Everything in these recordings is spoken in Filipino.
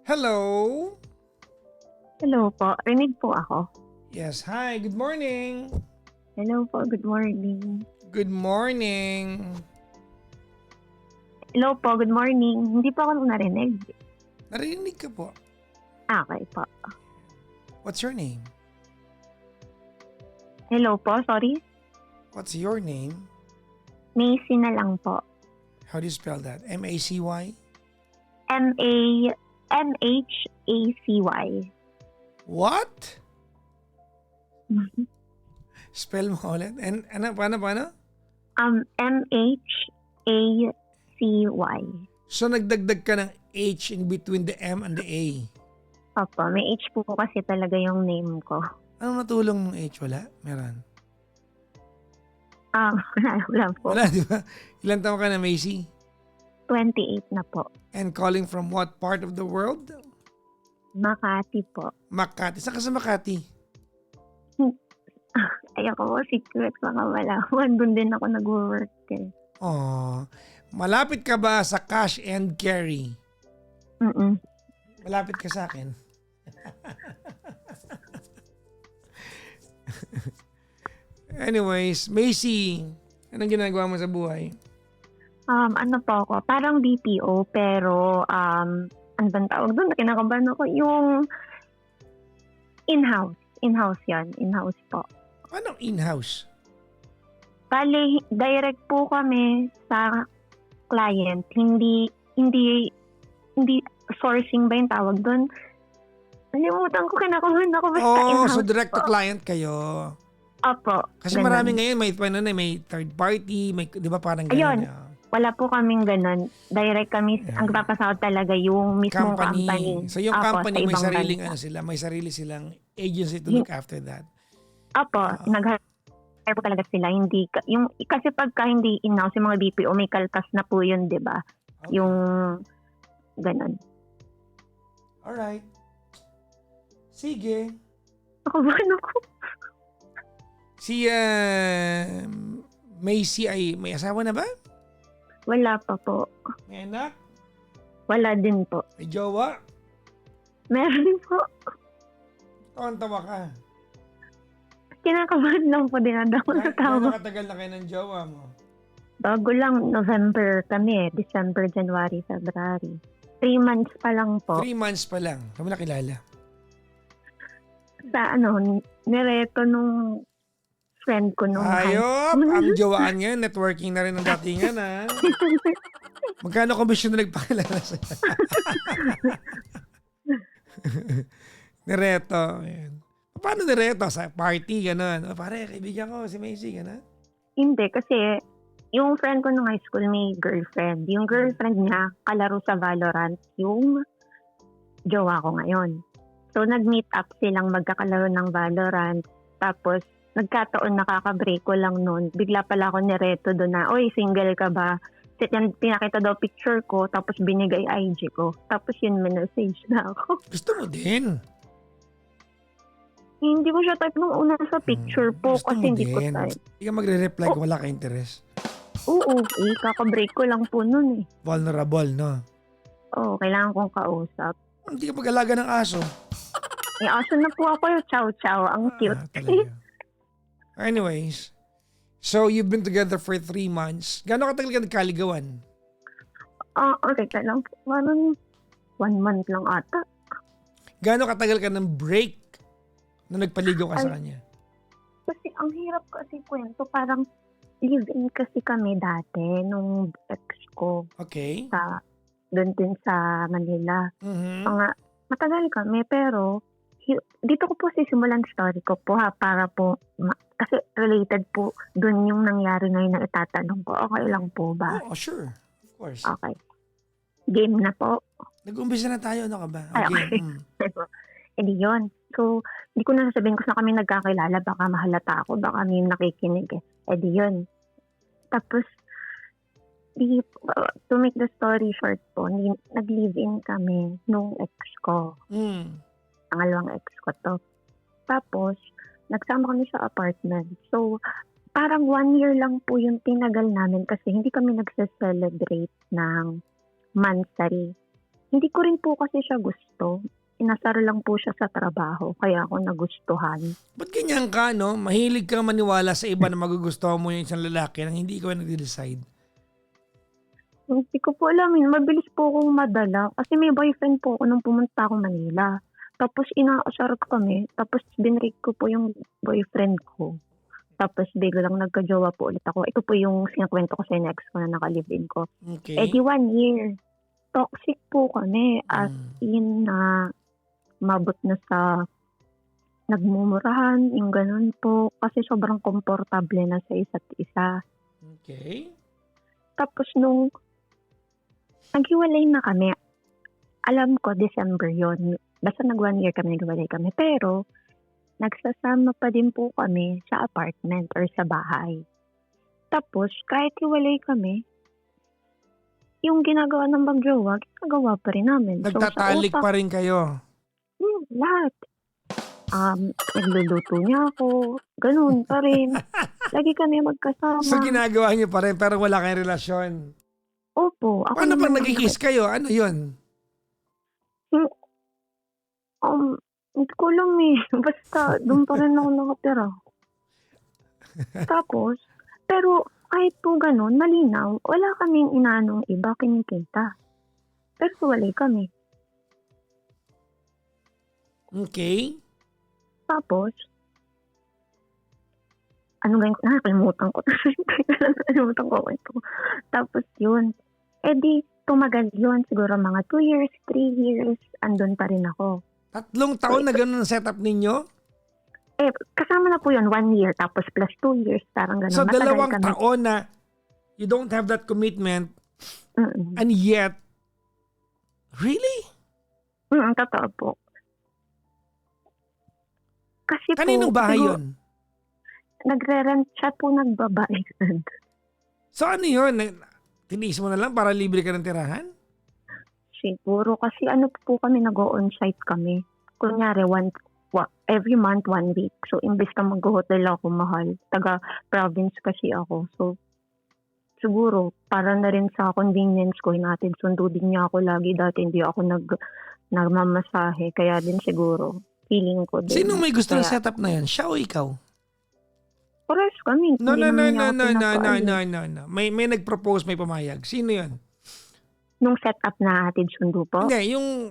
Hello? Hello po, rinig po ako. Yes, hi, good morning. Hello po, good morning. Good morning. Hello po, good morning. Hindi po ako narinig. Narinig ka po. Okay po. What's your name? Hello po, sorry. What's your name? Macy na lang po. How do you spell that? M-A-C-Y? M-A-M-H-A-C-Y. What? Spell mo ulit. Paano? M-H-A-C-Y. So nagdagdag ka ng H in between the M and the A. Opo, may H po kasi talaga yung name ko. Anong natulong ng H? Wala? Meron. Wala po. Wala, di ba? Ilan taon ka na, Macy? 28 na po. And calling from what part of the world? Makati po. Makati. Saan ka sa Makati? Ayoko po, secret baka malaman. Doon din ako nag-work eh. Oh, malapit ka ba sa cash and carry? Mm-mm. Malapit ka sa akin. Anyways, Macy, anong ginagawa mo sa buhay? Ano po ako, parang BPO pero ano bang tawag doon? Kinakabahan ako yung in-house. In-house yan. In-house po. Anong in-house? Bale, direct po kami sa client. Hindi sourcing ba yung tawag doon? Nalimutan ko, kinakabahan ako. Basta Oh, in-house so direct to po. client kayo. Opo. Kasi ganun. marami ngayon, may third party, may, di ba parang Ayun. gano'n? Wala po kaming ganun. Direct kami, ang papasahod talaga yung mismong company. So yung Opo, company sa may ibang sariling bansa. may sarili silang agency to look after that. Opo, nag-hire po talaga sila. Hindi, kasi pagka hindi in-house, yung mga BPO, may kaltas na po yun, di ba? Okay. Yung ganun. Alright. Sige. Ako ba ako? Si Macy ay may asawa na ba? Wala pa po. May anak? Wala din po. May jowa? Meron po. Tawa ka. Kinakabahan lang po din ako sa Gano'ng tawa. katagal na kayo ng jowa mo? Bago lang, November kami eh. December, January, February. 3 months pa lang po. 3 months pa lang. Kami nakilala. Sa nireto nung friend ko nung Ayop! Ang jowaan ngayon, networking na rin ang datingan ha. Magkano komisyon na nagpakilala sa'yo? Nireto. Ayan. Paano nireto? Sa party, gano'n. O, pare, kaibigan ko, si Macy, gano'n. Hindi, kasi yung friend ko nung high school may girlfriend. Yung girlfriend niya, kalaro sa Valorant, yung jowa ko ngayon. So, nag-meet up silang magkakalaro ng Valorant. Tapos, nagkataon nakaka-break ko lang noon. Bigla pala ako nireto doon na, oy, single ka ba? Pinakita daw picture ko, tapos binigay IG ko. Tapos yun, message na ako. Gusto mo din. Hindi ko siya type nung una sa picture po Gusto kasi mo hindi ko din. type. Hindi ka magre-reply kung wala ka interest. Oo, kaka-break ko lang po noon eh. Vulnerable, no? Oo, kailangan kong kausap. Hindi ka mag-alaga ng aso. Aso na po ako yung chow-chow. Ang cute. Talaga. Anyways, so you've been together for 3 months. Gano'ng katagal ka nagkaligawan? Okay ka lang. Parang 1 month lang ata. Gano'ng katagal ka ng break na nagpaligaw ka sa kanya? Kasi ang hirap kasi kwento. Parang live-in kasi kami dati nung ex ko. Okay. Doon din sa Manila. Mhm. Matagal kami pero dito ko po sisimulan story ko po ha, para po, kasi related po dun yung nangyari ngayon na itatanong ko. Okay lang po ba? Oh, sure. Of course. Okay. Game na po. Nag-umpisa na tayo, ano ka ba? Ay, Okay. okay. E di yun. So, hindi ko na sasabihin kung saan kami nagkakilala. Baka mahalata ako. Baka may nakikinig eh. E di yun. Tapos, to make the story short po, nag-live-in kami nung ex ko. Pangalawang ex ko to. Tapos, nagsama kami sa apartment. So, parang 1 year lang po yung tinagal namin kasi hindi kami nagse-celebrate ng monthsary. Hindi ko rin po kasi siya gusto. Inasar lang po siya sa trabaho, kaya ako nagustuhan. Ba't ganyan ka, no? Mahilig kang maniwala sa iba na magugustuhan mo yung isang lalaki nang hindi ko nagde-decide. Hindi ko po alam yun, mabilis po akong madala. Kasi may boyfriend po ako nung pumunta ako Manila. Tapos inaasar kami, tapos binrake ko po yung boyfriend ko. Tapos biglang nagka-jowa po ulit ako. Ito po yung sinakwento ko sa next ko na naka-live-in ko. Okay? Eh di 1 year. Toxic po kami as Mm. in na mabot na sa nagmumurahan, yung ganun po. Kasi sobrang komportable na sa isa't isa. Okay? Tapos nung naghiwalay na kami, alam ko December yon. Basta nag 1 year kami, naghiwalay kami. Pero nagsasama pa din po kami sa apartment or sa bahay. Tapos kahit hiwalay kami, yung ginagawa ng magjowa, ginagawa pa rin namin. So sa Nagtatalik utak, pa rin kayo. lahat. Nagluluto niya ako, ganun pa rin. Lagi kami So magkasama. ginagawa niyo pa rin pero wala kayong relasyon. Opo, ako Paano pag naman nagkikiss kayo? Ano yun? hindi ko alam eh. Basta doon pa rin ako nakatira. Tapos, pero kahit po ganun, malinaw, wala kaming inaanong iba kinikita. Pero walay kami. Okay? Tapos, ano ganyan ko? Nakalimutan ko. Nakalimutan ko ito. Tapos yun. Eh di, tumagal yun. Siguro mga 2 years, 3 years, andun pa rin ako. 3 taon na ganun ang setup ninyo? Eh, kasama na po yun, 1 year, tapos plus 2 years, parang gano'n. So Matagal 2 kami. taon na you don't have that commitment Mm-mm. and yet, really? Totoo po. Kasi Kaninong po, bahay siguro, yun? nagre-rent siya po nagbabayad. So ano yun? Tiniis mo na lang para libre ka ng tirahan? Siguro kasi ano po kami, nag-o-on-site kami. Kunyari, every month, 1 week. So, imbes na mag-hotel ako mahal, taga-province kasi ako. So, siguro, para na rin sa convenience ko, hinatid sundo din niya ako lagi. Dati hindi ako nagmamasahe. Kaya din siguro, feeling ko din. Sino may gusto ng Kaya, setup na yan? Siya o ikaw? pares kami. No, Hindi no, no, naman no, niya ako no, no, no, pinapaalis. no, no. May nag-propose, may pumayag. Sino yun? Nung setup na hatid sundo po, Hindi, yung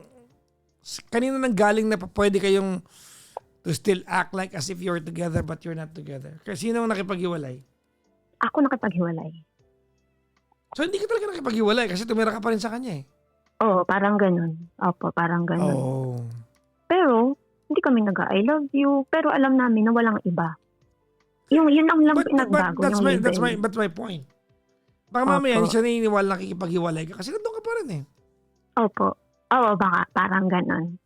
kanina nang galing na pwede kayong to still act like as if you're together but you're not together. Kasi sino ang nakipaghiwalay? ako nakipaghiwalay. So hindi ka talaga nakipaghiwalay kasi tumira ka pa rin sa kanya eh. Oo, parang ganun. Opo, parang ganun. Oh. Pero, hindi kami nag-I love you. Pero alam namin na walang iba. Yun ang lang But pinagbago. that's Yung that's my point. Baka Opo. mamaya hindi siya naniniwala nakikipaghiwalay ka kasi nandun ka pa rin eh. Opo. Oo, baka parang ganun.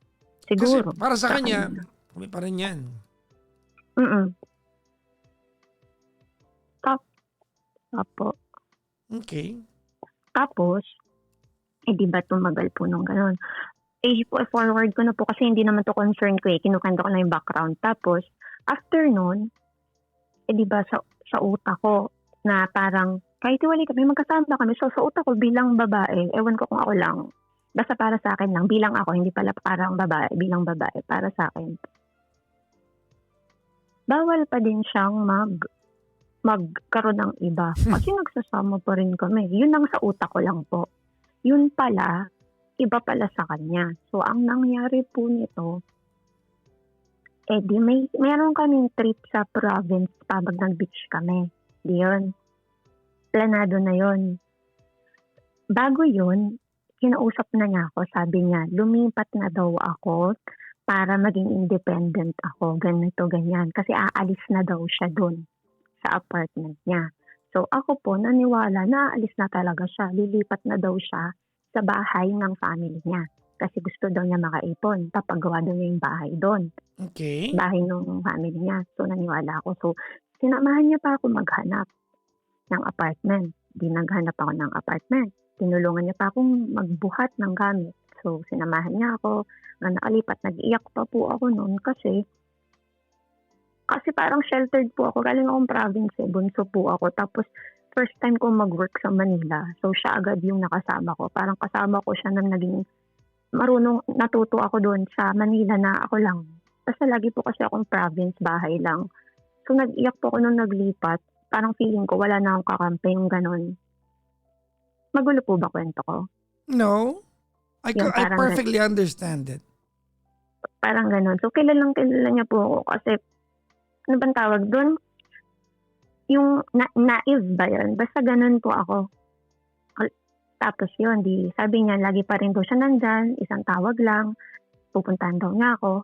Kasi Siguro. para sa kanya, kami pa rin yan. Mm-mm. Opo. Okay. Tapos, di ba tumagal po nung ganun. Forward ko na po kasi hindi naman to concern ko eh. Kinukanta ko na yung background. Tapos, after nun, di ba sa utak ko na parang kahit iwalay kami, magkasama kami. So, sa utak ko bilang babae, ewan ko kung ako lang. Basta para sa akin lang. Bilang ako, hindi pala parang babae. Bilang babae, para sa akin. Bawal pa din siyang magkaroon ng iba. Kasi nagsasama pa rin kami. Yun ang sa utak ko lang po. Yun pala, iba pala sa kanya. So, ang nangyari po nito, di mayroon kaming trip sa province pag nag-beach kami. Di yun. Planado na yun. Bago yun, kinausap na niya ako. Sabi niya, lumipat na daw ako para maging independent ako. Ganito, ganyan. Kasi aalis na daw siya dun sa apartment niya. So ako po naniwala na aalis na talaga siya. Lilipat na daw siya sa bahay ng family niya. Kasi gusto daw niya makaipon. Papagawa daw niya yung bahay doon. Okay. Bahay ng family niya. So naniwala ako. So sinamahan niya pa ako maghanap ng apartment. Di naghanap ako ng apartment. Tinulungan niya pa akong magbuhat ng gamit. So sinamahan niya ako. Na nakalipat, nag-iyak pa po ako noon kasi parang sheltered po ako. Galing akong province eh. Bunso po ako. Tapos, first time ko mag-work sa Manila. So, siya agad yung nakasama ko. Parang kasama ko siya nang naging natuto ako doon sa Manila na ako lang. Basta lagi po kasi akong province, bahay lang. So nag-iyak po ako nung naglipat. Parang feeling ko wala na akong kakampi, yung ganon. Magulo po ba kwento ko? No. Yung I parang, perfectly understand it. parang ganon. So kilalang kilala niya po ako kasi, ano bang tawag doon? Yung naive ba yun? Basta ganon po ako. Tapos yun, sabi niya, lagi pa rin daw siya nandyan, isang tawag lang, pupuntahan daw niya ako.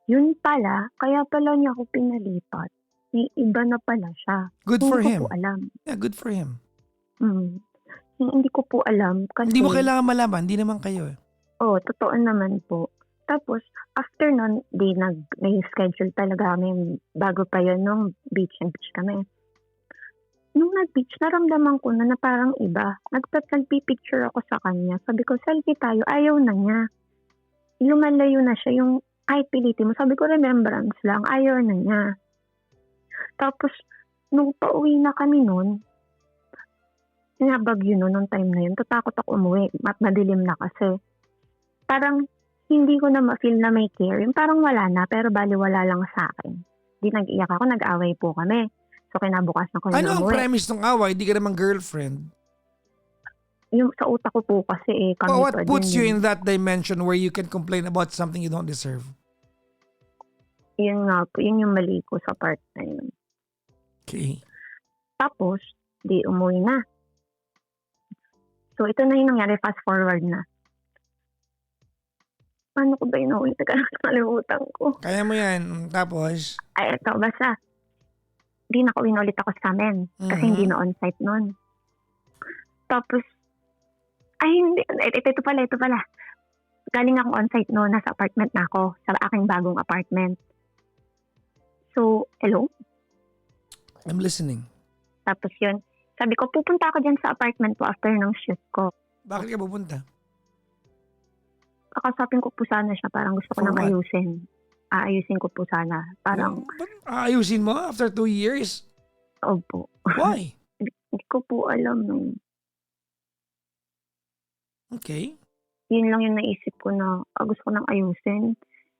Yun pala, kaya pala niya ako pinalipat. May iba na pala siya. Good Hindi for ko him. po alam. Yeah, good for him. Hindi ko po alam kasi... Hindi mo kailangan malaman, hindi naman kayo. Totoo naman po. Tapos, after nun, may schedule talaga kami bago pa yun nung beach kami. Nung nag-beach, naramdaman ko na parang iba. Nagpipicture ako sa kanya. Sabi ko, selfie tayo. Ayaw na niya. Lumalayo na siya. Yung, ay, pilitin mo. Sabi ko, remembrance lang. Ayaw na niya. Tapos, nung pauwi na kami nun, Bagyo nun, nung time na yun, tatakot ako umuwi. Madilim na kasi. Parang, hindi ko na ma-feel na may care. Yung parang wala na, pero baliwala lang sa akin. Di nag-iyak ako, nag-away po kami. So, kinabukasan ko Ano na ang umuwi. premise ng away? Hindi ka naman girlfriend. Yung sa utak ko po kasi kami What pa puts you din. in that dimension where you can complain about something you don't deserve? Yun nga po, yun yung mali ko sa part na yun. Okay. Tapos, di umuwi na. So, ito na yung nangyari, fast forward na. Paano ko ba yun ulit? Nakalimutan ko. Kaya mo yan. Tapos? Ay, eto, basta, di nakauwi na ulit ako sa amin. Kasi hindi na on-site nun. Tapos, ay hindi, ito pala. Galing akong on-site noon, nasa apartment na ako, sa aking bagong apartment. So, hello? I'm listening. Tapos yun, sabi ko, pupunta ako dyan sa apartment ko after ng shift ko. Bakit ka pupunta? Kakasapin ko po sana siya, parang gusto ko For nang what? ayusin. Aayusin ko po sana. Parang, Aayusin mo after 2 years? opo. Why? Hindi ko po alam. Okay. Yun lang yung naisip ko na gusto ko nang ayusin.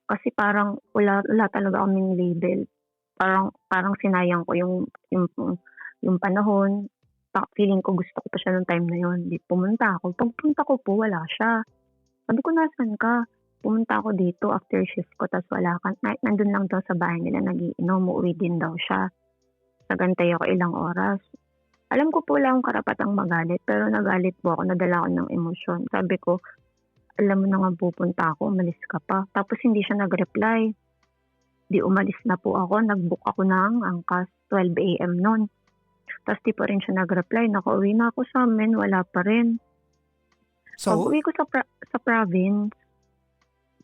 Kasi parang wala talaga kaming label. Parang sinayang ko yung panahon. Feeling ko gusto ko pa siya nung time na yun. Di pumunta ako. Pagpunta ko po, wala siya. Sabi ko, nasan ka? Pumunta ako dito after shift ko, tapos wala ka. Nandun lang daw sa bahay nila, nagiinom, uuwi din daw siya. Nagantay ako ilang oras. Alam ko po wala akong karapatang magalit, pero nagalit po ako, nadala ko ng emosyon. Sabi ko, alam mo na nga pupunta ako, umalis ka pa. Tapos hindi siya nag-reply. Di umalis na po ako, nag-book ako ng angkas, 12 a.m. noon. Tapos di pa rin siya nag-reply, nakauwi na ako sa amin, wala pa rin. So? Pag-uwi ko sa province,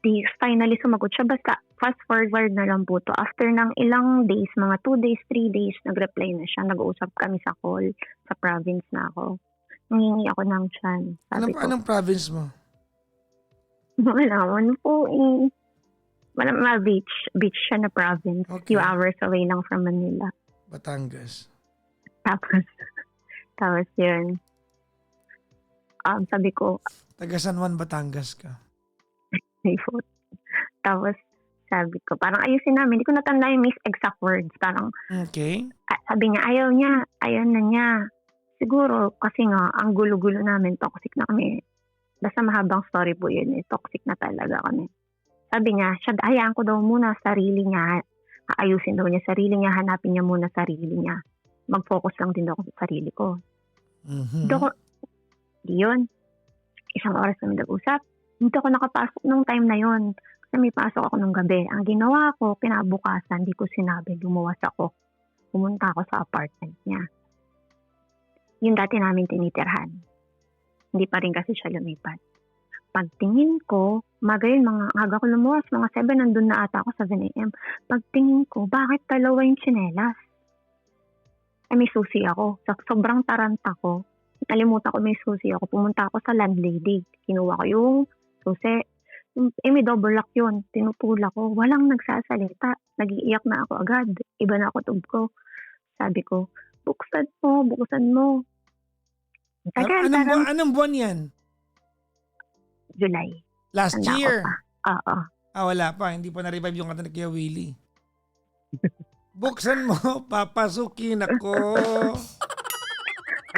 di finally sumagot siya. Basta fast forward na lang po to. After ng ilang days, mga 2 days, 3 days, nag-reply na siya. Nag-uusap kami sa call. Sa province na ako. Nangingi ako ng tiyan. Sabi ko, Anong province mo? wala man po eh. Wala, beach siya na province. Okay. Few hours away lang from Manila. Batangas. Tapos yun. Sabi ko, Taga San Juan, Batangas ka. tapos sabi ko, parang ayusin namin. Hindi ko natanda yung exact words. Parang, Okay. sabi niya, ayaw na niya. Siguro, kasi nga, ang gulo-gulo namin, toxic na kami. Basta mahabang story po yun, toxic na talaga kami. Sabi niya, hayaan ko daw muna sarili niya. Ayusin daw niya sarili niya, hanapin niya muna sarili niya. Mag-focus lang din daw ako sa sarili ko. Di yun. Isang oras kami nag-usap. Hindi ako nakapasok nung time na yon. Kasi may pasok ako nung gabi. Ang ginawa ko, kinabukasan, di ko sinabi, lumuwas ako. Pumunta ako sa apartment niya. Yung dati namin tinitirhan. Hindi pa rin kasi siya lumipat. Pagtingin ko, aga ko lumuwas, mga 7, nandun na ata ako sa 7 a.m. Pagtingin ko, bakit dalawa yung tsinelas? May susi ako. Sobrang taranta ko. Nalimutan ko may susi ako. Pumunta ako sa landlady. Kinuha ko yung susi. May double lock yun. Tinutulak ko. Walang nagsasalita. Nag-iiyak na ako agad. Iba na ako tub ko. Sabi ko, buksan mo. Anong buwan yan? July. Last Tanda ko year. pa. Oo. Wala pa. Hindi pa na-revive yung kanta ni Kuya Willie. Buksan mo, papasukin ako.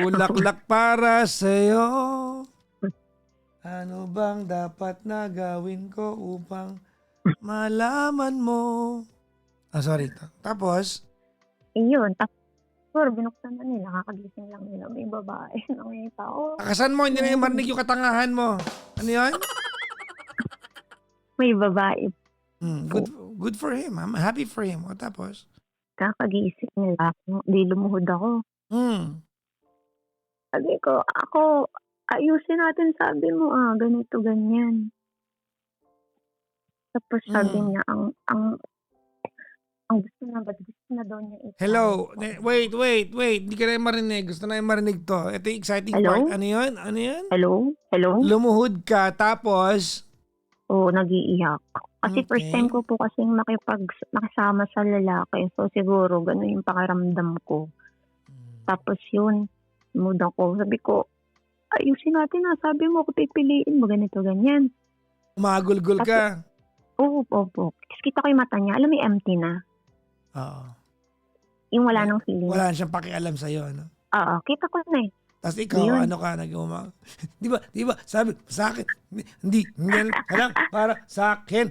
Bulaklak para sa'yo. Ano bang dapat na gawin ko upang malaman mo? Sorry. Tapos, Iyon. Tapos, binuksan na nila. Kakagising lang nila. May babae na may tao. takasan mo, hindi na yung marinig yung katangahan mo. Ano yun? May babae. Good for him. I'm happy for him. O tapos? Kakagising nila. Di lumuhod ako. Sabi ko, ayusin natin, sabi mo, ganito, ganyan. Tapos sabi niya, ang gusto na daw niya ito. Hello? Wait. Hindi ka na yung marinig. Gusto na yung marinig to. Ito yung exciting part. Ano yun? Hello? Lumuhod ka, tapos? Oo, nag-iiyak. Kasi first time ko po kasing makisama sa lalaki. So siguro, gano'n yung pakiramdam ko. Tapos yun, mood ako. Sabi ko, ayusin natin sabi mo, kung pipiliin mo, ganito, ganyan. Umagulgul ka. Oo. Kasi kita ko yung mata niya. Alam mo, empty na. Oo. Yung wala nang feeling. Wala na siyang pakialam sa'yo, ano? Oo, kita ko na eh. Tapos ikaw, Yun. ano ka, di ba, sabi, sa akin, hindi, lang, para sa akin,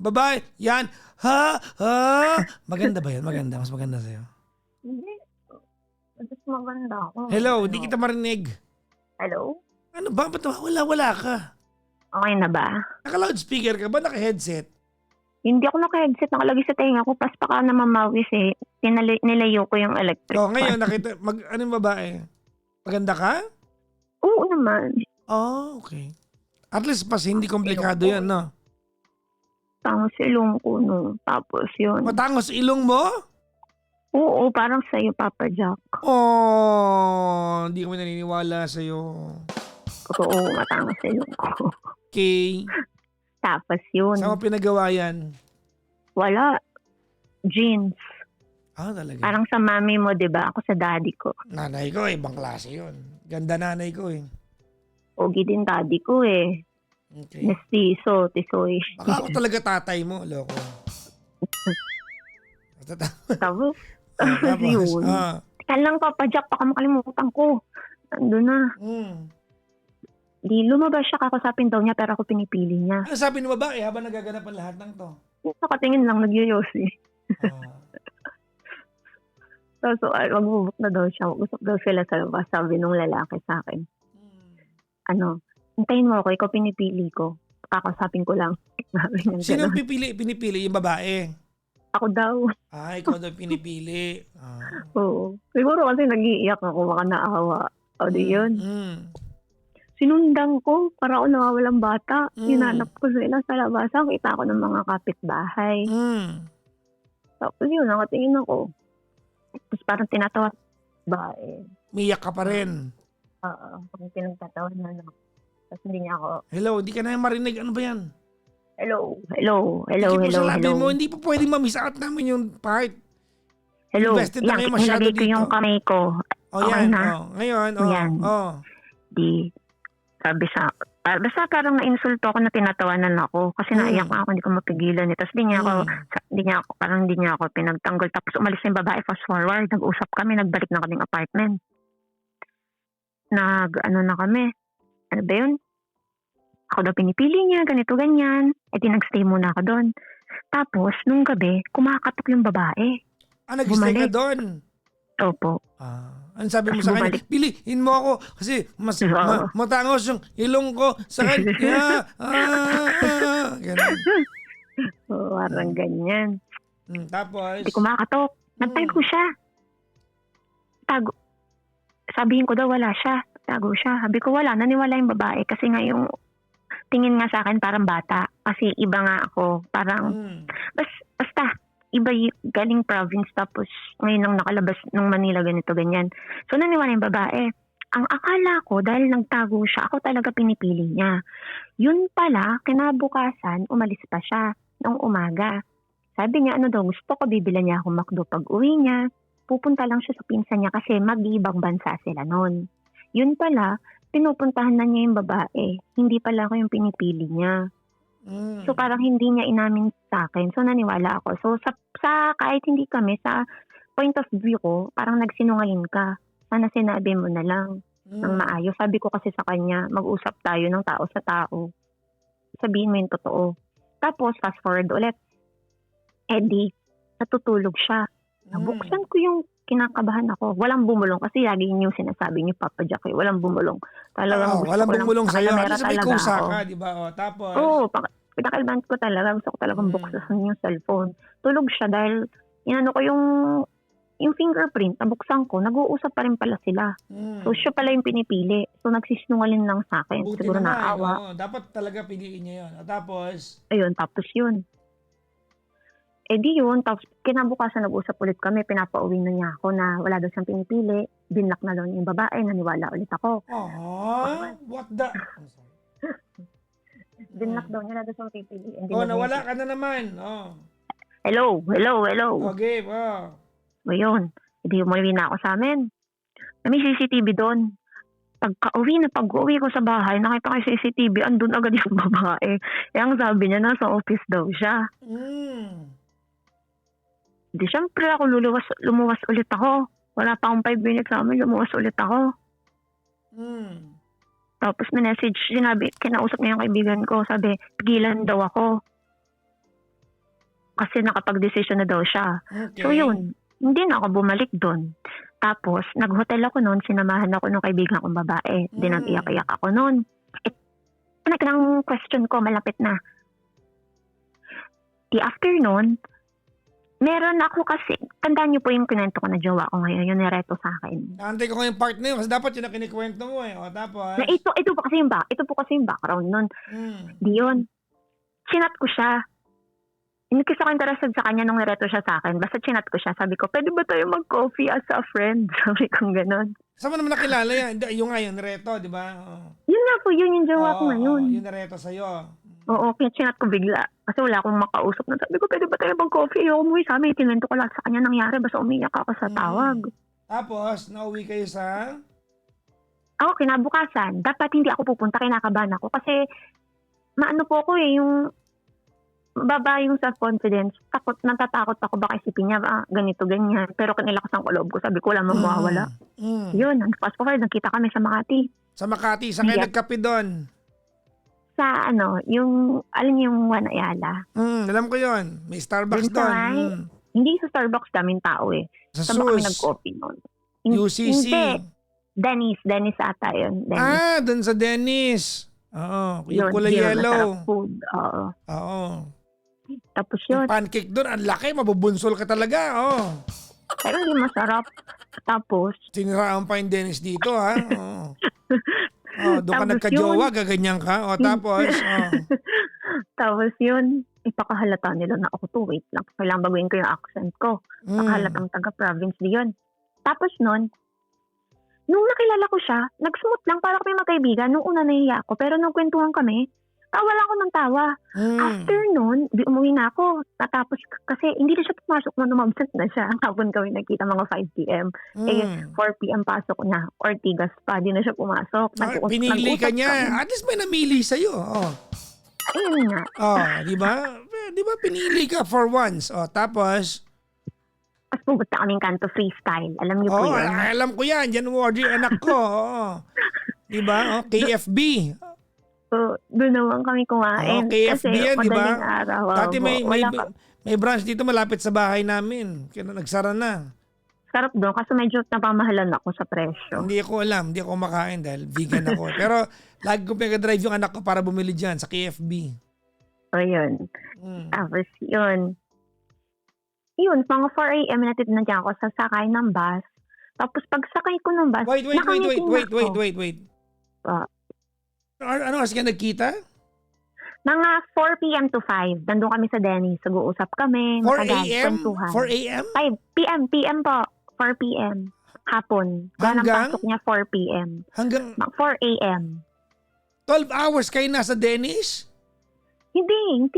babae, yan, maganda ba yun? Maganda, mas maganda sa'yo. Hindi. Mas maganda ako. Hello, di kita marinig. Hello? Ano ba? Ba't wala ka? Okay na ba? Naka-loudspeaker ka ba? Naka-headset? Hindi ako naka-headset. Nakalagay sa tenga ko. Pas pa ka na mamawis eh. Nilayo ko yung electric Ngayon, fan. nakita, anong babae? Maganda ka? Oo naman. Okay. At least pas hindi komplikado yan, no? Tangos ilong ko no. Tapos yun. Matangos ilong mo? Oo, parang sa'yo, Papa Jack. Hindi kami naniniwala sa'yo. Oo, matangos ilong ko. Okay. Tapos yun. Saan mo pinagawa yan? Wala. Jeans. Talaga. Parang sa mami mo, di ba? Ako sa daddy ko. Nanay ko, ibang klase yun. Ganda nanay ko eh. Ogi din daddy ko eh. Okay. Mestizo, tisoy. Baka ako talaga tatay mo, loko. Tapos, Tapos, yun. Teka lang, Papa Jack, baka makalimutan ko. Nandun na. Di lumabas siya, kakasapin daw niya, pero ako pinipili niya. Ano sabi ng babae habang nagaganap ang lahat ng to? Nakatingin lang, nagyoyosi. So, magbubuk na daw siya. Usap daw sila sa labas, sabi nung lalaki sa akin. Hintayin mo ako, ikaw pinipili ko. Kakasapin ko lang. Sino pinipili? Yung babae? Ako daw. Ikaw daw pinipili. Oo. Siguro kasi nag-iiyak ako, baka naawa. O di yun. Sinundan ko, para ako nawawalang bata. Hinanap ko sila sa labasan. Kita ko ng mga kapitbahay. Tapos yun, nakatingin ako. Tapos parang tinatawa ba Miyak ka pa rin. Oo, parang pinagtatawa na lang. Tapos hindi niya ako, Hello, di ka na marinig. Ano ba yan? hello. Mo, hindi po pwedeng ma-miss out namin yung part. Hello, Invested na yan, kayo masyado nilagay ko dito. yung kamay ko. Okay Yan. na. Ngayon, Yan. Di, basta parang na-insulto ako na tinatawanan ako kasi naiyak nga ako, hindi ko mapigilan. Tapos hindi niya ako pinagtanggol. Tapos umalis na yung babae, fast forward, nag-usap kami, nagbalik na kaming apartment. Na kami. Ano ba yun? Ako daw pinipili niya, ganito, ganyan. Nag-stay muna ako doon. Tapos, nung gabi, kumakatok yung babae. Nag-stay ka doon? Opo. Ano sabi mo sa kanya? Piliin mo ako kasi mas matangos yung ilong ko sa kanya. Ganun. Parang ganyan. Tapos? Hindi kumakatok. Nagtago siya. Sabihin ko daw wala siya. Tago siya. Sabi ko wala. Naniwala yung babae kasi nga yung tingin nga sa akin parang bata. Kasi iba nga ako. Parang basta iba galing province tapos ngayon lang nakalabas ng Manila ganito ganyan. So naniwala yung babae. Ang akala ko dahil nagtago siya, ako talaga pinipili niya. Yun pala, kinabukasan, umalis pa siya ng umaga. Sabi niya, ano daw, gusto ko bibilan niya ako McDo pag uwi niya. Pupunta lang siya sa pinsan niya kasi mag-ibang bansa sila noon. Yun pala, pinupuntahan na niya yung babae. Hindi pala ako yung pinipili niya. So parang hindi niya inamin sa akin. So naniwala ako. So sa kahit hindi kami, sa point of view ko, parang nagsinungaling ka. Sana sinabi mo na lang ng maayos. Sabi ko kasi sa kanya, mag-usap tayo ng tao sa tao. Sabihin mo yung totoo. Tapos fast forward ulit. Di, natutulog siya. Nabuksan ko yung kinakabahan ako. Walang bumulong kasi lagi yung sinasabi niyo, Papa Jack, walang bumulong. Talagang gusto Walang ko lang bumulong sa'yo. At pakilamera least may talaga kusa ako. ka, di ba? Tapos? Oo, pinakailan ko talaga. Gusto ko talagang buksan yung cellphone. Tulog siya dahil inano ko yung fingerprint, nabuksan ko, nag-uusap pa rin pala sila. So siya pala yung pinipili. So nagsisinungaling lang sa akin. Buti Siguro naman. naawa. Dapat talaga piliin niya yun. Tapos? Ayun, tapos yun. Di yun, tapos kinabukasan nag-usap ulit kami, pinapauwi na niya ako na wala daw siyang pinipili, binlock na daw niya yung babae, naniwala ulit ako. What the? Binlock daw niya, wala daw siyang pipili. Nawala ka na naman. Hello. Okay, O yun, hindi umuwi na ako sa amin. May CCTV doon. Pag-uwi ko sa bahay, nakita ko yung CCTV, andun agad yung babae. Ang sabi niya, nasa office daw siya. Di syempre ako lumuwas ulit ako. Wala pa akong 5 minutes sa amin, lumuwas ulit ako. Tapos may message, kinausap niya yung kaibigan ko, sabi, pigilan daw ako. Kasi nakapag-decision na daw siya. Okay. So yun, hindi na ako bumalik doon. Tapos, nag-hotel ako noon, sinamahan ako ng kaibigan kong babae. Nag-iyak-iyak ako noon. Ang question ko, malapit na. The afternoon, meron ako kasi, tandaan niyo po yung kinento ko na jowa ko ngayon, yung nireto sa akin. Antay ko yung part na yun kasi dapat yun na kinikwento mo eh. Tapos? Na ito po kasi yung background nun. Di yun. Chinat ko siya. Hindi kasi ako interested sa kanya nung nireto siya sa akin. Basta chinat ko siya. Sabi ko, pwede ba tayo mag-coffee as a friend? Sabi ko gano'n. Saan mo naman nakilala yan? Yung nga yun, nireto, di ba? Yun nga po, yun yung jowa ko ngayon. Yung nireto sa'yo. Oo, kaya chinat ko bigla. Kasi wala akong makausap na. Sabi ko, pwede ba tayo mag-coffee? Ayaw umuwi sa amin. Tinwento ko lahat sa kanya nangyari. Basta umiyak ako sa tawag. Tapos, nauwi kayo sa? Ako, kinabukasan. Dapat hindi ako pupunta. Kinakabahan ako. Kasi, maano po ako yung baba yung self-confidence. Natatakot ako baka isipin niya, ganito, ganyan. Pero kinilakas ang loob ko. Sabi ko, wala mang mawawala. Yun, fast forward, nagkita kami sa Makati. Sa Makati? Saan kayo nagkape doon? Sa yung, alam niyo yung Juan Ayala. Alam ko yun. May Starbucks doon. Hindi sa Starbucks daming tao eh. Sa Saan ba kami SUS? nag-coffee noon? UCC? Hindi. Dennis ata yun. Doon sa Dennis. Oo. Yung Yun, kulay yellow. Food. Oo. Tapos yun. Yung pancake doon, ang laki, mabubunsol ka talaga. Pero hindi masarap. Tapos, siniraan pa yung Dennis dito, ha? Doon ka Tapos nagka-jowa, gaganyan ka. Tapos, Tapos yun, ipakahalata nila na ako to. Wait lang, kailangan baguhin ko yung accent ko. Pakahalatang taga-province diyon. Tapos nun, nung nakilala ko siya, nag-smooth lang para kami magkaibigan. Nung una nahiya ako, pero nung kwentuhan kami, tawa lang ako ng tawa. After nun, di umuwi na ako. Tapos kasi hindi na siya pumasok na umabsent na siya. Hapon kami nagkita mga 5 p.m. 4 p.m. pasok na. Ortigas pa, di na siya pumasok. Pinili ka niya. At least may namili sa'yo. Ayun nga. Di ba? Di ba pinili ka for once? Tapos? Tapos pumunta kaming kanto freestyle. Alam niyo po yun? Alam ko yan. Jan Wardy, anak ko. Di ba? KFB. So, doon naman kami kumain. KFB yan, di ba? Araw. Dati may branch dito malapit sa bahay namin. Kaya nagsara na. Sarap doon kasi medyo napamahalan ako sa presyo. Hindi ko alam. Hindi ako kumakain dahil vegan ako. Pero lagi ko pinag-drive yung anak ko para bumili dyan sa KFB. O yun. Tapos yun. Mga 4 a.m. natid na dyan ako sasakay ng bus. Tapos pagsakay ko ng bus, Wait. Ano kasi ka nagkita? Mga 4 p.m. to 5. Nandun kami sa Dennis. Nag-uusap kami. 4 a.m.? 4 a.m.? 5 p.m. PM po. 4 p.m. Hapon. Ganang pasok niya 4 p.m. Hanggang? 4 a.m. 12 hours kayo nasa Dennis? Hindi.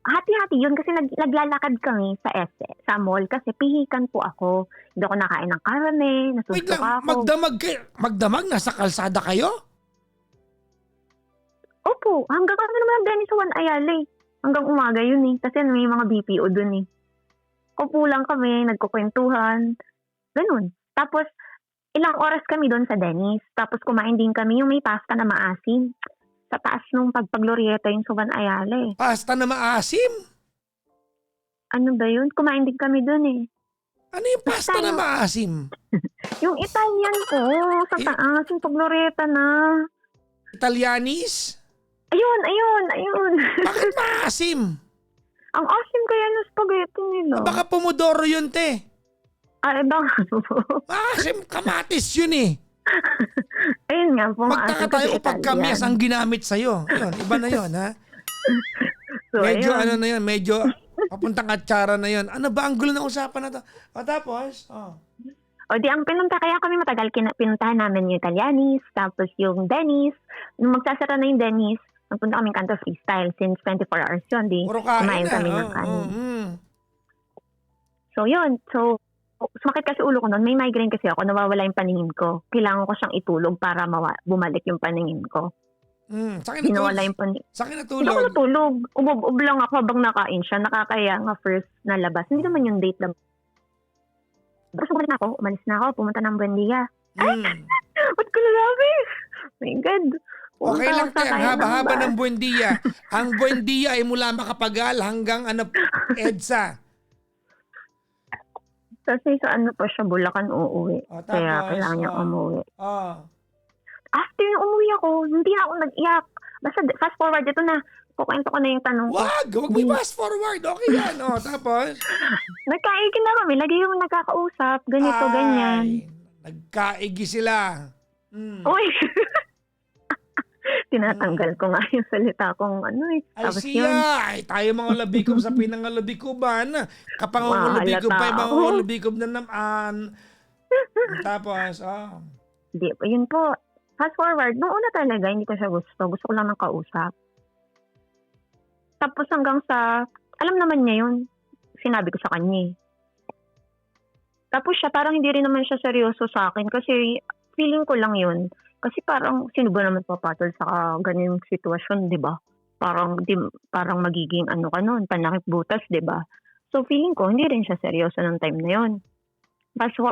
hati-hati yun kasi naglalakad kami sa sa mall kasi pihikan po ako. Hindi ako nakain ng karne, Wait nasusuka lang, ako. magdamag, nasa kalsada kayo? Opo, hanggang kami naman ang Dennis sa Juan Ayala eh. Hanggang umaga yun eh. Kasi may mga BPO dun eh. Upo lang kami, nagkukwentuhan. Ganun. Tapos, ilang oras kami doon sa Dennis. Tapos kumain din kami yung may pasta na maasim. Sa taas nung pagpaglorieta yung sa Juan Ayala eh. Pasta na maasim? Ano ba yun? Kumain din kami doon eh. Ano yung pasta na maasim? Yung Italian po, sa taas, yung paglorieta na. Italianis? Ayun. Bakit maasim? Ang asim kaya ng spaghetti nila. Baka pomodoro yun, te. Ay, baka po. Maasim, kamatis yun eh. Ayun nga po. Magtaka tayo kapag kamyas ang ginamit sa'yo. Yun, iba na yun, ha? So, Medyo ayun. ano na yun, medyo papuntang katsara na yun. Ano ba ang gulo ng usapan na to? O tapos, O di ang kaya kami matagal pinuntahan namin yung Italianis, tapos yung Dennis. Nung magsasara na yung Dennis, nagpunta kaming Kanto Freestyle since 24 hours yun. Di puro kain kumain na. kami ng kanin. So yun, so sumakit kasi ulo ko noon. May migraine kasi ako, nawawala yung paningin ko. Kailangan ko siyang itulog para bumalik yung paningin ko. Sa'kin Nawala yung paningin. Sa'kin Hindi ako natulog. natulog. Ubog lang ako habang nakain siya. Nakakaya nga first na labas. Hindi naman yung date lang. Tapos umalis na ako, pumunta ng Buendia. Ba't ko nalabi? My God. Okay lang, te. Ang haba-haba ng bus. Buendia. Ang Buendia ay mula Makapagal hanggang EDSA. Kasi sa pa siya, Bulacan uuwi. O, tapos, Kaya kailangan niya umuwi. After yung umuwi ako, hindi na ako nag-iyak. Basta fast forward, ito na. Kukwento ko na yung tanong ko. Wag mo fast forward. Okay yan. O, tapos? Nagkaigin na kami. Lagi yung nagkakausap. Ganito, ganyan. Nagkaigi sila. Uy! Tinatanggal ko nga yung salita kong Ay siya! Ay, tayo mga labikob sa pinangalabikoban. Kapangangulabikob pa yung mga ulabikob na naman. Tapos, Di, yun po. Fast forward, noong una talaga, hindi ko siya gusto. Gusto ko lang ng kausap. Tapos hanggang sa, alam naman niya yun. Sinabi ko sa kanya. Tapos siya, parang hindi rin naman siya seryoso sa akin kasi feeling ko lang yun. Kasi parang, sino ba naman papatol sa ganyung sitwasyon, di ba? Parang magiging ka nun, panakip butas, di ba? So feeling ko, hindi rin siya seryoso ng time na yun.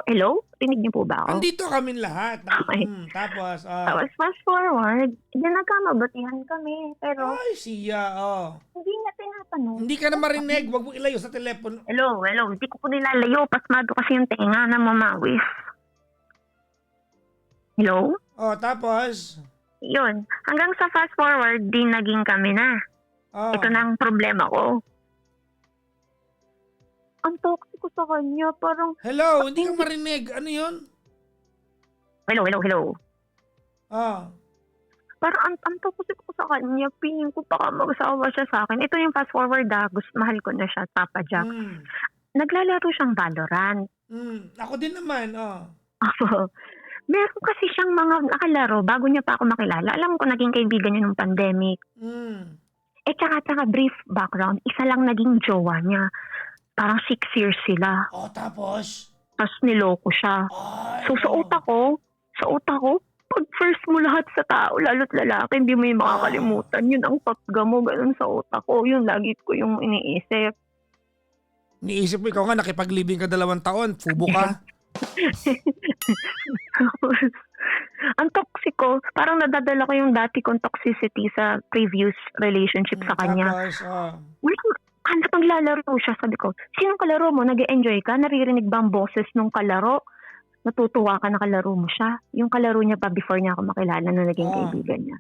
Hello? Tinig niyo po ba ako? andito kami lahat. Okay. Tapos, Tapos fast forward, nagkamabatihan kami. Pero ay siya, hindi niya tinatanong. Hindi ka na marinig. Huwag mo ilayo sa telepono. Hello. Hindi ko po nilalayo. Pasmado kasi yung tenga na mamawis. Hello? Tapos, Yun. Hanggang sa fast forward, di naging kami na. Ito na ang problema ko. Ang toxic ko sa kanya. Parang, hello, hindi ka marinig. Ano yun? hello. Parang ang toxic ko sa kanya. Pingin ko baka mag-asawa siya sa akin. Ito yung fast forward mahal ko na siya, Papa Jack. Naglalaro siyang Valorant. Ako din naman, Meron kasi siyang mga nakalaro bago niya pa ako makilala. Alam ko naging kaibigan niya nung pandemic. Tsaka brief background. Isa lang naging jowa niya. Parang 6 years sila. Tapos? Tapos niloko siya. So sa utak ko, pag first mo lahat sa tao, lalo't lalaki, hindi mo yung makakalimutan. Yun ang patga mo, ganun sa utak ko. Yun, lagi ko yung iniisip. Niisip mo, ikaw nga, nakipaglibing ka 2 taon. Fubo ka. Ang toxic ko, parang nadadala ko yung dati kong toxicity sa previous relationship sa kanya. Tapos, Paglalaro siya, sabi ko, sinong kalaro mo? Nag-e-enjoy ka? Naririnig ba ang boses nung kalaro? Natutuwa ka na kalaro mo siya? Yung kalaro niya pa before niya ako makilala na naging kaibigan niya.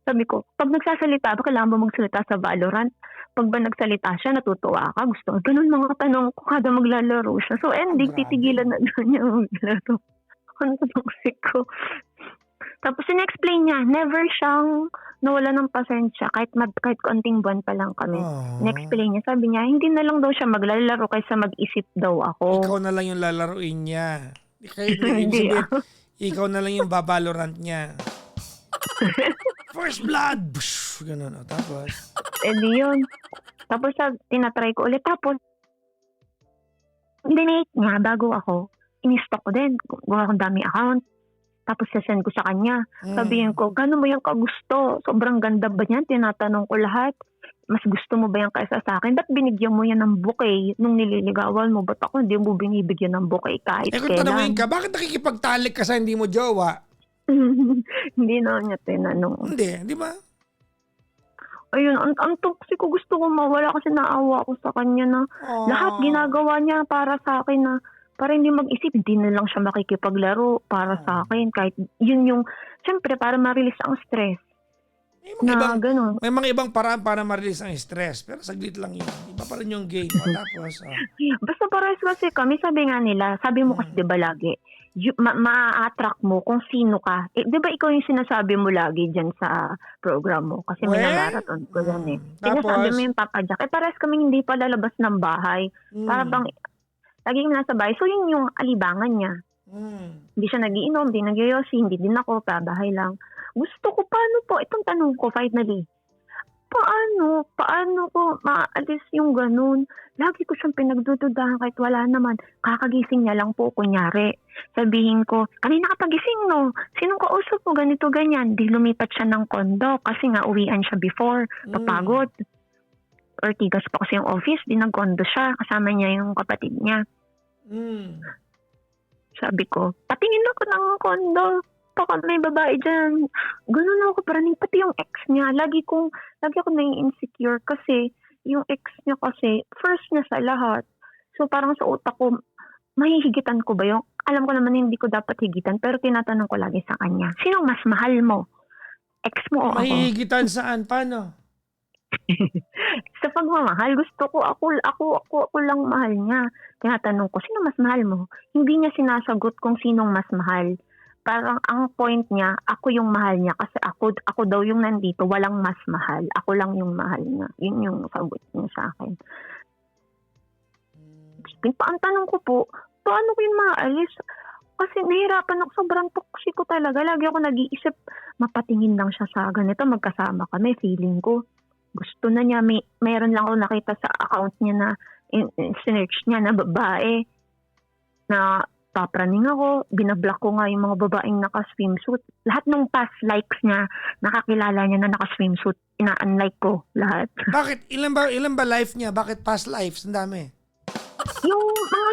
Sabi ko, pag nagsasalita ba, kailangan ba magsalita sa Valorant? Pag ba nagsalita siya, natutuwa ka? Gusto ko. Ganun mga tanong ko kada maglalaro siya. So ending, titigilan na niya maglaro. Ano toxic ko? Tapos in-explain niya, never siyang nawala ng pasensya kahit konting buwan pa lang kami. In-explain niya, sabi niya, hindi na lang daw siya maglalaro kaysa mag-isip daw ako. Ikaw na lang yung lalaruin niya. Hindi Ikaw na lang yung babalorant niya. First blood! Ganun, tapos? Di yun. Tapos tinatry ko ulit. Tapos, dinate niya bago ako. In-stock ko din. Gawa akong dami account. Tapos sasend ko sa kanya. Sabihin ko, gano'n mo yung kagusto? Sobrang ganda ba niyan? Tinatanong ko lahat. Mas gusto mo ba yan kaysa sa akin? Ba't binigyan mo yan ng bouquet nung nililigawan mo? Ba't ako hindi mo binibigyan ng bouquet kahit Kung kailan? tanongin ka, bakit nakikipagtalik ka sa hindi mo jowa? Hindi na niya tinanong. Hindi, di ba? Ayun, ang toxic ko. Gusto ko mawala kasi naawa ako sa kanya na lahat ginagawa niya para sa akin na para hindi mag-isip, hindi na lang siya makikipaglaro para sa akin. Kahit yun yung, syempre, para ma-release ang stress. Ganun. May mga ibang paraan para ma-release ang stress. Pero saglit lang yun. Iba pa rin yung game. Tapos, Basta parehas kasi kami, sabi nga nila, sabi mo kasi diba lagi, ma-attract mo kung sino ka. Di ba ikaw yung sinasabi mo lagi dyan sa program mo? Kasi may marathon ko yan eh. Sinasabi mo yung Papa Jack. Parehas kami hindi pa lalabas ng bahay. Para bang, laging nasa bahay. So yun yung alibangan niya. Hindi siya nagiinom, hindi nagyoyosi, hindi din ako, bahay lang. Gusto ko, paano po? Itong tanong ko finally. Paano ko maalis yung ganun? Lagi ko siyang pinagdududahan kahit wala naman. Kakagising niya lang po, kunyari. Sabihin ko, kanina ka pagising no? Sinong kausap mo? Ganito, ganyan. Di lumipat siya ng kondo kasi nga uwian siya before. Papagod. Ortigas pa kasi yung office. Di nag-kondo siya. Kasama niya yung kapatid niya. Sabi ko, patingin ako ng kondo. Baka may babae dyan. Ganun ako paraning. Pati yung ex niya. Lagi ako nai-insecure kasi yung ex niya kasi first niya sa lahat. So parang sa utak ko, mahihigitan ko ba yung, alam ko naman hindi ko dapat higitan pero tinatanong ko lagi sa kanya, sinong mas mahal mo? Ex mo o ako? Mahihigitan saan? Paano? Sa pagmamahal, gusto ko ako lang mahal niya. Tinatanong ko, sino mas mahal mo? Hindi niya sinasagot kung sinong mas mahal. Parang ang point niya, ako yung mahal niya kasi ako daw yung nandito, walang mas mahal. Ako lang yung mahal niya. Yun yung sagot niya sa akin. Ang tanong ko po, paano ko yung maalis? Kasi nahirapan ako, sobrang toxic ko talaga. Lagi ako nag-iisip, mapatingin lang siya sa ganito, magkasama kami, feeling ko. Gusto na niya, mayroon lang ako nakita sa account niya na, sinearch niya na babae, na papraning ako, binablock ko nga yung mga babaeng naka-swimsuit. Lahat ng past likes niya, nakakilala niya na naka-swimsuit. Ina-unlike ko lahat. Bakit? Ilan ba life niya? Bakit past lives? Ang dami. Yung mga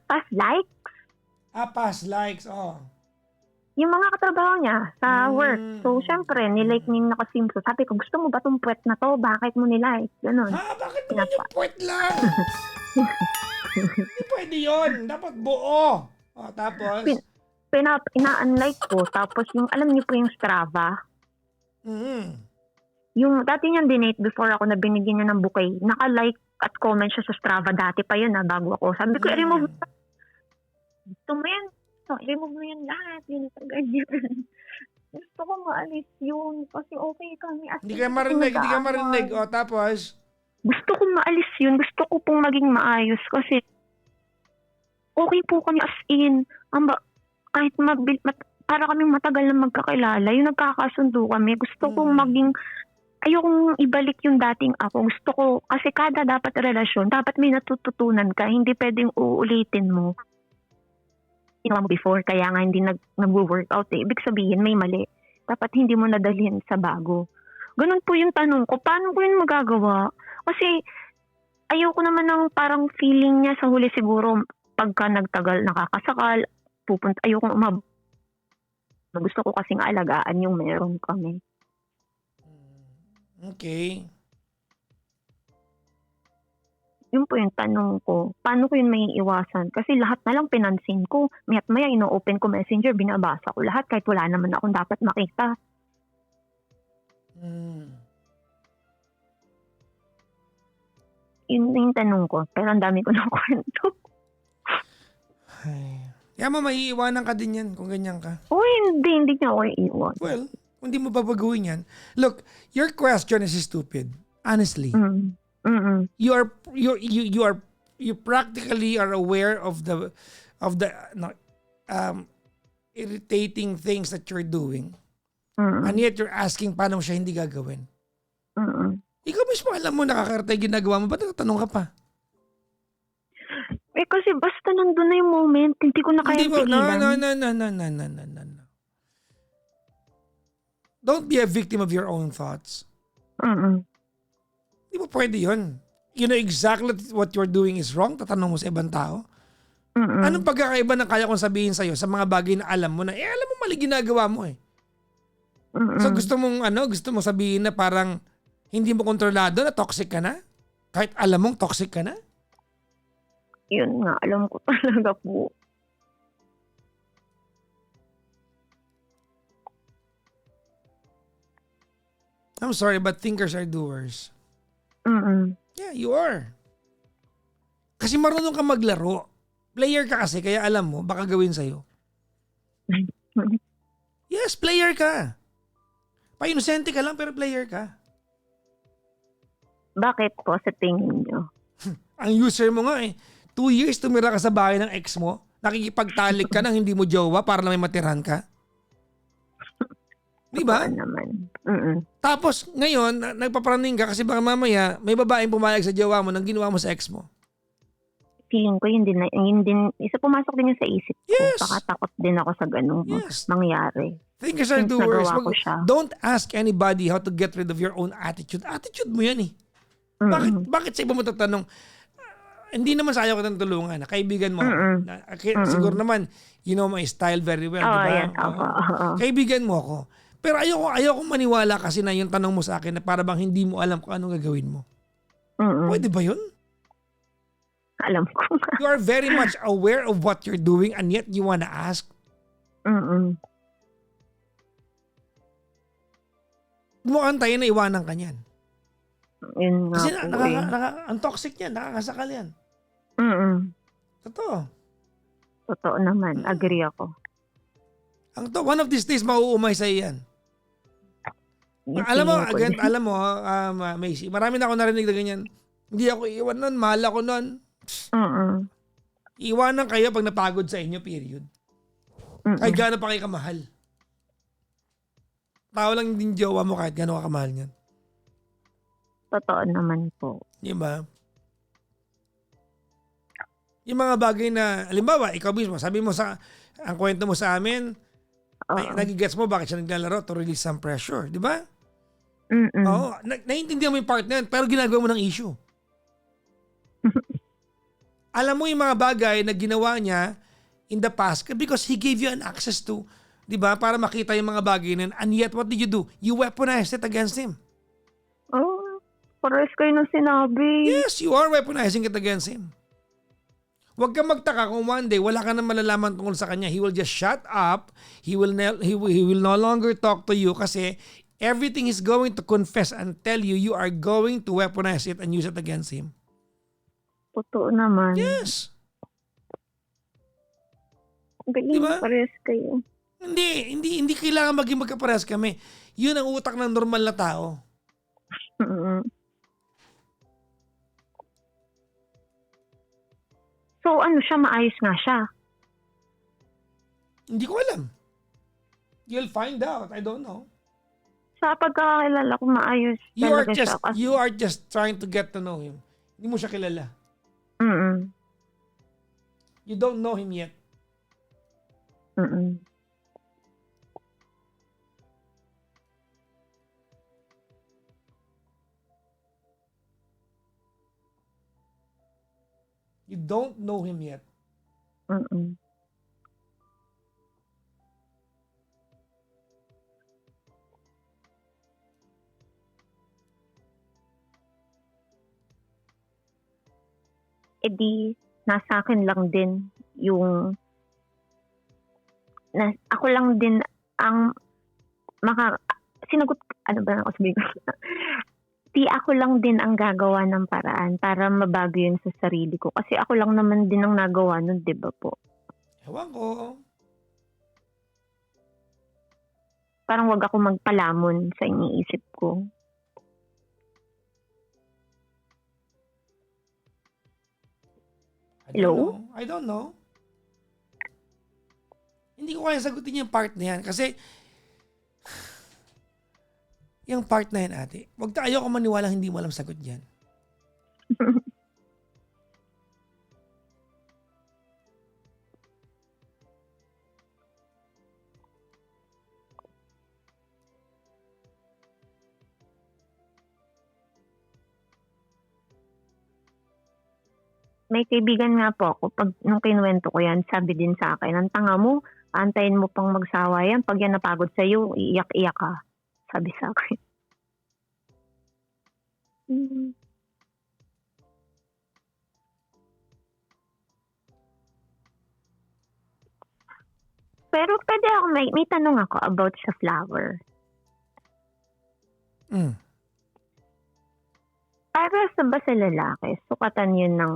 past likes? Past likes. Yung mga katrabaho niya sa work. So, syempre, nilike niya yung naka-swimsuit. Sabi ko, gusto mo ba itong puwet na to? Bakit mo nilike? Ganun. Bakit naman yung puwet lang? Hindi pwede yun. Dapat buo. Tapos? Ina-unlike ko. Tapos yung, alam niyo po yung Strava? Yung dati niyang dinate before ako na binigyan niya ng bouquet, naka-like at comment siya sa Strava. Dati pa yun bago ako. Sabi ko, i-remove mo. Gusto mo yan? I-remove mo yan lahat. Yun ito, ganyan. Gusto ko maalis yun. Kasi okay kami. Hindi ka marinig. Tapos? Gusto ko maalis yun. Gusto ko pong maging maayos kasi okay po kami as in. Kahit para kaming matagal na magkakilala, yung nagkakasundo kami, gusto kong maging, ayokong ibalik yung dating ako. Gusto ko, kasi kada dapat relasyon, dapat may natututunan ka. Hindi pwedeng uulitin mo. Ginawa mo before, kaya nga hindi nag-workout eh. Ibig sabihin, may mali. Dapat hindi mo nadalhin sa bago. Ganun po yung tanong ko, paano ko yun magagawa? Kasi ayoko naman ng parang feeling niya sa huli siguro pagka nagtagal nakakasakal, ayoko gusto ko kasing alagaan yung meron kami. Okay. Yun po yung tanong ko. Paano ko yun may iwasan? Kasi lahat na lang pinansin ko. Maya't maya ino-open ko messenger, binabasa ko lahat kahit wala naman akong dapat makita. Yun yung tanong ko. Pero ang dami ko ng kwento. Kaya mo maiiwanan ka din yan kung ganyan ka. Hindi niya ako iiwan. Well, kung di mo babaguhin yan. Look, your question is stupid. Honestly. You practically are aware of the irritating things that you're doing. And yet you're asking paano mo siya hindi gagawin. Ikaw mismo alam mo nakakarte yung ginagawa mo, ba't natatanong ka pa? Kasi basta nandun na yung moment, hindi ko na Hindi kayang mo, no. pigilan. Don't be a victim of your own thoughts. Mm. Hindi mo pwede yun. You know exactly what you're doing is wrong, tatanong mo sa ibang tao. Mm. Anong pagkakaiba na kaya kong sabihin sa'yo sa mga bagay na alam mo na, alam mo mali ginagawa mo eh. Mm. So gusto mong sabihin na parang hindi mo kontrolado na toxic ka na? Kahit alam mong toxic ka na? Yun nga, alam ko talaga po. I'm sorry, but thinkers are doers. Mm. Yeah, you are. Kasi marunong ka maglaro. Player ka kasi, kaya alam mo, baka gawin sa'yo. Yes, player ka. Pa-inosente ka lang, pero player ka. Bakit po sa tingin nyo? Ang user mo nga 2 years tumira ka sa bahay ng ex mo, nakikipagtalik ka nang hindi mo jowa para na may matirhan ka. Di ba? Oo naman. Mm. Tapos ngayon, nagpapraning ka kasi baka mamaya may babaeng pumayag sa jowa mo nang ginawa mo sa ex mo. Feeling ko yun din, isa pumasok din yun sa isip ko. Yes. Baka takot din ako sa ganung Yes. mangyari. Thinkers are Since doers. nagawa ko siya. Don't ask anybody how to get rid of your own attitude. Attitude mo yan eh. Bakit sa iba mo tatanong? Hindi naman sa ayaw ko ng tulungan. Kaibigan mo. Siguro naman, you know my style very well. Diba? Yan. Kaibigan mo ako. Pero ayoko maniwala kasi na yung tanong mo sa akin na para bang hindi mo alam kung anong gagawin mo. Pwede ba yun? Alam ko. You are very much aware of what you're doing and yet you wanna ask. Huwag mo antayin na iwanan ka niyan. Yun nga Kasi po ang toxic niyan, nakakasakal yan. Totoo. Totoo naman. Agree ako. One of these days, mauumay sa'yo yan. Alam mo, Macy, marami na ako narinig na ganyan. Hindi ako iwan nun, mahal ako nun. Iwanan kayo pag napagod sa inyo, period. Kahit gaano pa kayo kamahal. Tao lang din jowa mo kahit gaano ka kamahal niyan. Totoo naman po. Diba? Yung mga bagay na, halimbawa, ikaw mismo, sabi mo ang kwento mo sa amin, nagigets mo bakit siya naglalaro to release some pressure, di ba? Oo, naiintindihan mo yung part na yan, pero ginagawa mo ng issue. Alam mo yung mga bagay na ginawa niya in the past because he gave you an access to, di ba, para makita yung mga bagay na yun. And yet, what did you do? You weaponized it against him. Pares kayo ng sinabi. Yes, you are weaponizing it against him. Huwag kang magtaka kung one day wala ka nang malalaman tungkol sa kanya. He will just shut up. He will no longer talk to you kasi everything he's going to confess and tell you, you are going to weaponize it and use it against him. Totoo naman. Yes. Galing, diba? pares kayo. Hindi kailangan maging magkaparehas kami. Yun ang utak ng normal na tao. So siya, maayos nga siya? Hindi ko alam. You'll find out. I don't know. Sa pagkakakilala ko, maayos talaga siya. You are just trying to get to know him. Hindi mo siya kilala. You don't know him yet. You don't know him yet. Di nasa akin lang din yung ako lang din ang sinagot, ano ba ako sabihin ko? Di ako lang din ang gagawa ng paraan para mabago yun sa sarili ko. Kasi ako lang naman din ang nagawa nun, di ba po? Ewan ko. Parang wag ako magpalamon sa iniisip ko. Hello? I don't know. Hindi ko kaya sagutin yung part na yan kasi yung part na yan, ate, wag tayo ko maniwala hindi mo alam sagot yan. May kaibigan nga po ako, pag nung kinuwento ko yan, sabi din sa akin, ang tanga mo, antayin mo pang magsawa yan. Pag yan napagod sa'yo, iiyak-iyak ka. Sabi sa akin. Mm. Pero pwede ako, may tanong ako about sa flower. Mm. Para ba sa lalaki, sukatan yun ng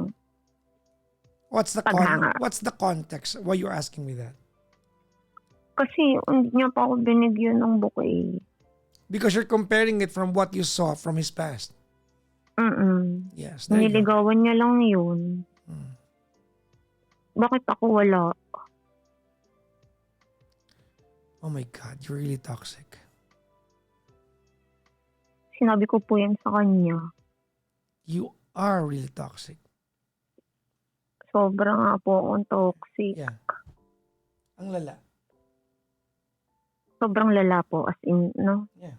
What's paghanga? the context? Why you're asking me that? Kasi hindi niya pa ako binigyan ng bouquet. Because you're comparing it from what you saw from his past. Yes. There you go. Niligawan niya lang yun. Bakit ako wala? Oh my God, you're really toxic. Sinabi ko po yan sa kanya. You are really toxic. Sobra nga po akong toxic. Yeah. Ang lala. Sobrang lala po, as in, no? Yeah.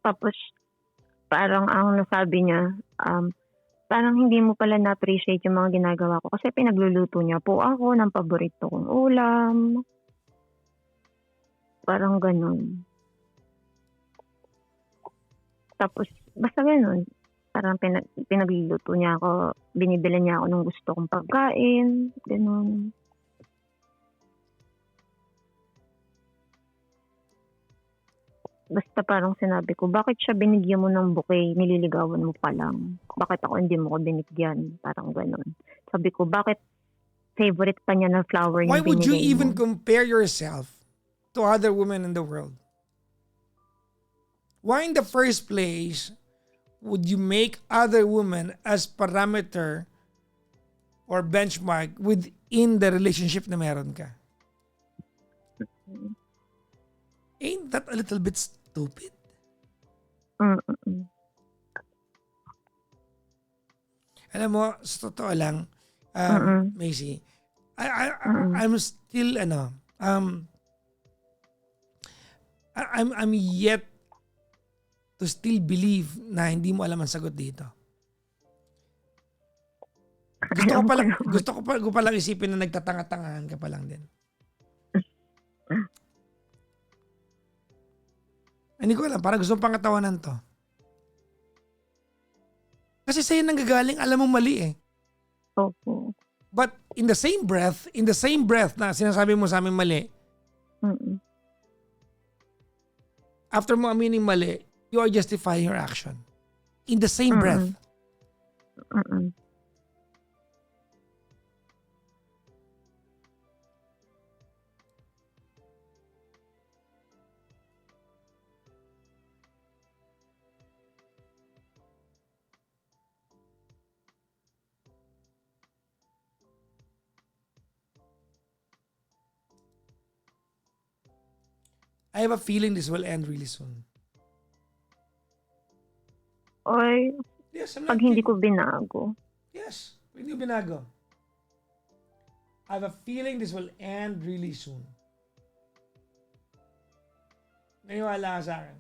Tapos, parang ang nasabi niya, parang hindi mo pala na-appreciate yung mga ginagawa ko kasi pinagluluto niya po ako ng paborito kong ulam. Parang ganun. Tapos, basta ganun. Parang pinagluluto niya ako, binibila niya ako ng gusto kong pagkain, ganun. Basta parang sinabi ko, bakit siya binigyan mo ng bouquet, nililigawan mo pa lang? Bakit ako hindi mo ko binigyan? Parang ganun. Sabi ko, bakit favorite pa niya na flower yung Why would you binigay even mo? compare yourself to other women in the world? Why in the first place would you make other women as parameter or benchmark within the relationship na meron ka? Ain't that a little bit stupid? Mm-mm. Alam mo, sa totoo lang, Macy, I'm still, I'm yet to still believe na hindi mo alam ang sagot dito. Gusto ko pa lang isipin na nagtatanga-tangahan ka pa lang din. Hindi ko alam, parang gusto mong pangatawanan to. Kasi sa'yo nanggagaling, alam mo mali eh. Opo. But in the same breath na sinasabi mo sa amin mali, after mo aminin mali, you are justifying your action. In the same breath. I have a feeling this will end really soon. Oy, Yes, I'm pag not hindi kidding. ko binago. Yes, hindi ko binago. I have a feeling this will end really soon. Naniwala ka sa akin.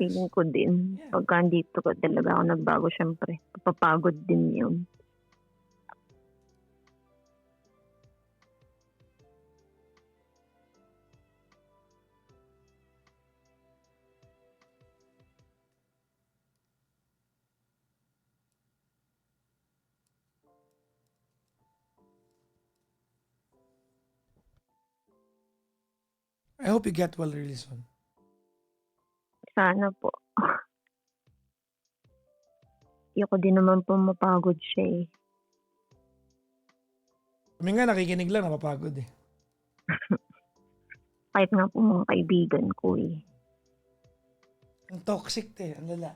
Feeling ko din. Yeah. Pagka dito ko talaga ako nagbago, syempre. Papagod din yun. I hope you get well really soon. Sana po. Ayoko din naman po mapagod siya eh. Kami nga nakikinig lang, napapagod eh. Kahit nga po mga kaibigan ko eh. Ang toxic te, ang lala.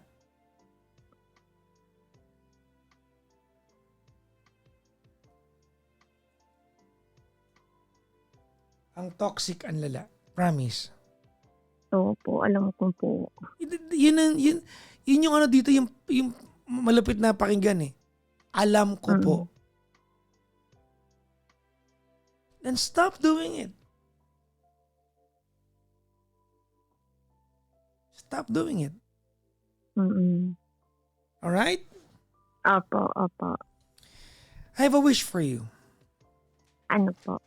Ang toxic, ang lala. Promise. So po, alam ko po. Yun yung ano dito, yung malupit na pakinggan eh. Alam ko po. Then stop doing it. Stop doing it. Alright? Opo, opo. I have a wish for you. Ano po?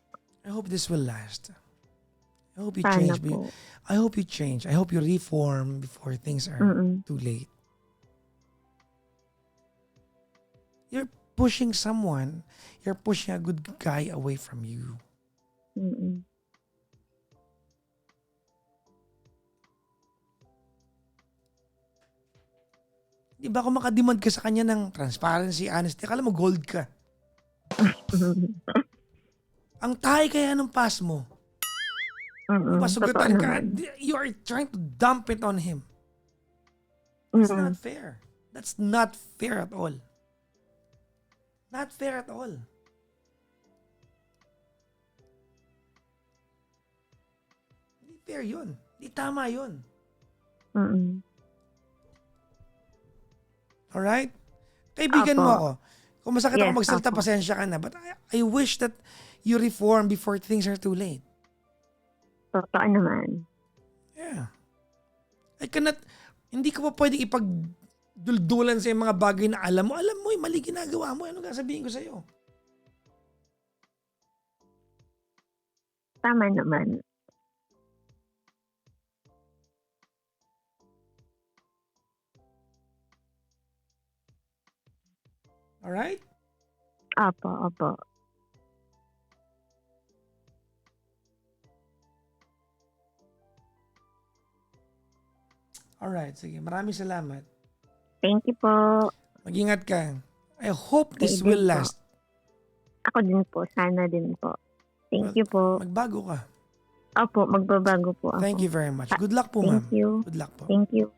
I hope this will last. I hope you Sana change. po. I hope you change. I hope you reform before things are too late. You're pushing someone. You're pushing a good guy away from you. Di ba kung makademand ka sa kanya ng transparency, honesty, akala mo gold ka. Ang tahi kaya ng past mo. Masugutan ka. You are trying to dump it on him. That's not fair. That's not fair at all. Not fair at all. Hindi fair yun. Hindi tama yun. Alright? Kaibigan mo ako. Kung masakit ako magsalita, pasensya ka na. But I wish that you reform before things are too late. Totoo naman. Yeah. Hindi ka pa pwedeng ipagduldulan sa mga bagay na alam mo, mali ginagawa mo. Ano sabihin ko sa'yo? Tama naman. Alright? Opo, opo. Alright, sige. Maraming salamat. Thank you po. Mag-ingat ka. I hope this Sige will po. last. Ako din po. Sana din po. Thank you po. Magbago ka. Opo, magbabago po ako. Thank you very much. Good luck po, ma'am. Thank you. Good luck po. Thank you.